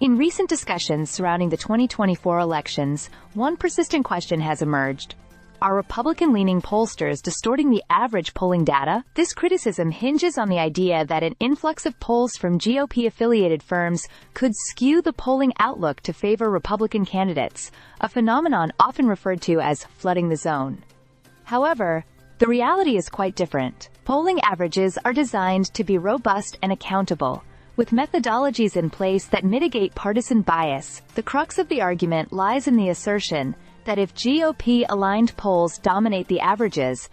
In recent discussions surrounding the 2024 elections, one persistent question has emerged. Are Republican-leaning pollsters distorting the average polling data? This criticism hinges on the idea that an influx of polls from GOP-affiliated firms could skew the polling outlook to favor Republican candidates, a phenomenon often referred to as flooding the zone. However, the reality is quite different. Polling averages are designed to be robust and accountable, with methodologies in place that mitigate partisan bias. The crux of the argument lies in the assertion that if GOP-aligned polls dominate the averages,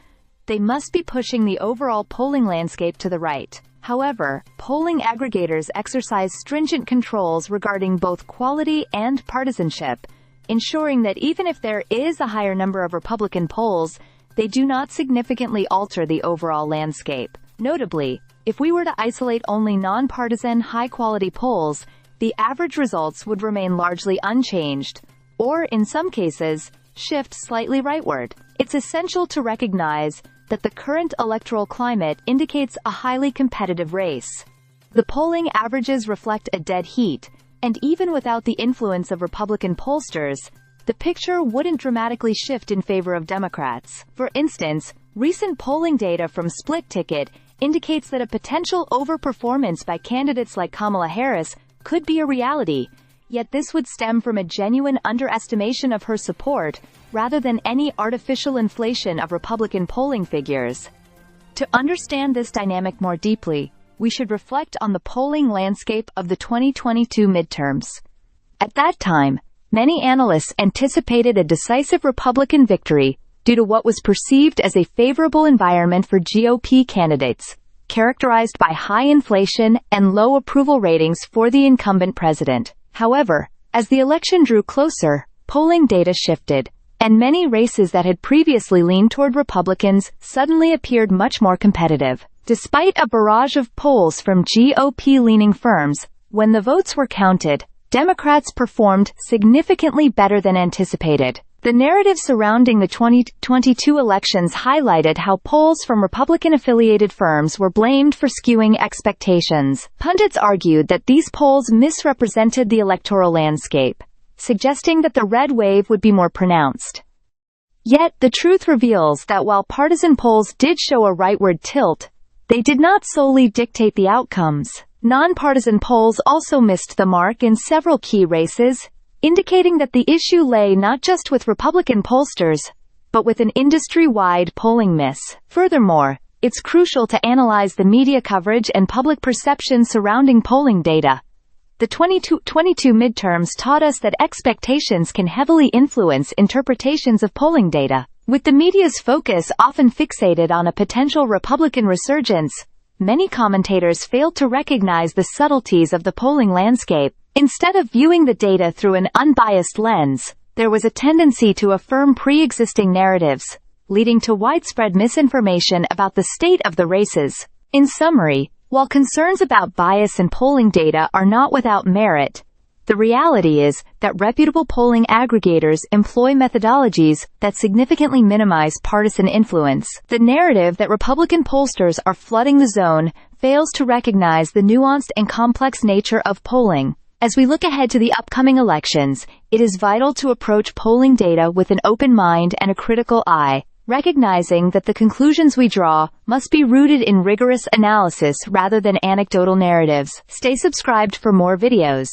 they must be pushing the overall polling landscape to the right. However, polling aggregators exercise stringent controls regarding both quality and partisanship, ensuring that even if there is a higher number of Republican polls, they do not significantly alter the overall landscape. Notably, if we were to isolate only nonpartisan, high-quality polls, the average results would remain largely unchanged, or, in some cases, shift slightly rightward. It's essential to recognize that the current electoral climate indicates a highly competitive race. The polling averages reflect a dead heat, and even without the influence of Republican pollsters, the picture wouldn't dramatically shift in favor of Democrats. For instance, recent polling data from Split Ticket indicates that a potential overperformance by candidates like Kamala Harris could be a reality, yet this would stem from a genuine underestimation of her support, rather than any artificial inflation of Republican polling figures. To understand this dynamic more deeply, we should reflect on the polling landscape of the 2022 midterms. At that time, many analysts anticipated a decisive Republican victory due to what was perceived as a favorable environment for GOP candidates, characterized by high inflation and low approval ratings for the incumbent president. However, as the election drew closer, polling data shifted, and many races that had previously leaned toward Republicans suddenly appeared much more competitive. Despite a barrage of polls from GOP-leaning firms, when the votes were counted, Democrats performed significantly better than anticipated. The narrative surrounding the 2022 elections highlighted how polls from Republican-affiliated firms were blamed for skewing expectations. Pundits argued that these polls misrepresented the electoral landscape, suggesting that the red wave would be more pronounced. Yet, the truth reveals that while partisan polls did show a rightward tilt, they did not solely dictate the outcomes. Nonpartisan polls also missed the mark in several key races, indicating that the issue lay not just with Republican pollsters, but with an industry-wide polling miss. Furthermore, it's crucial to analyze the media coverage and public perception surrounding polling data. The 2022 midterms taught us that expectations can heavily influence interpretations of polling data. With the media's focus often fixated on a potential Republican resurgence, many commentators failed to recognize the subtleties of the polling landscape. Instead of viewing the data through an unbiased lens, there was a tendency to affirm pre-existing narratives, leading to widespread misinformation about the state of the races. In summary, while concerns about bias in polling data are not without merit, the reality is that reputable polling aggregators employ methodologies that significantly minimize partisan influence. The narrative that Republican pollsters are flooding the zone fails to recognize the nuanced and complex nature of polling. As we look ahead to the upcoming elections, it is vital to approach polling data with an open mind and a critical eye, recognizing that the conclusions we draw must be rooted in rigorous analysis rather than anecdotal narratives. Stay subscribed for more videos.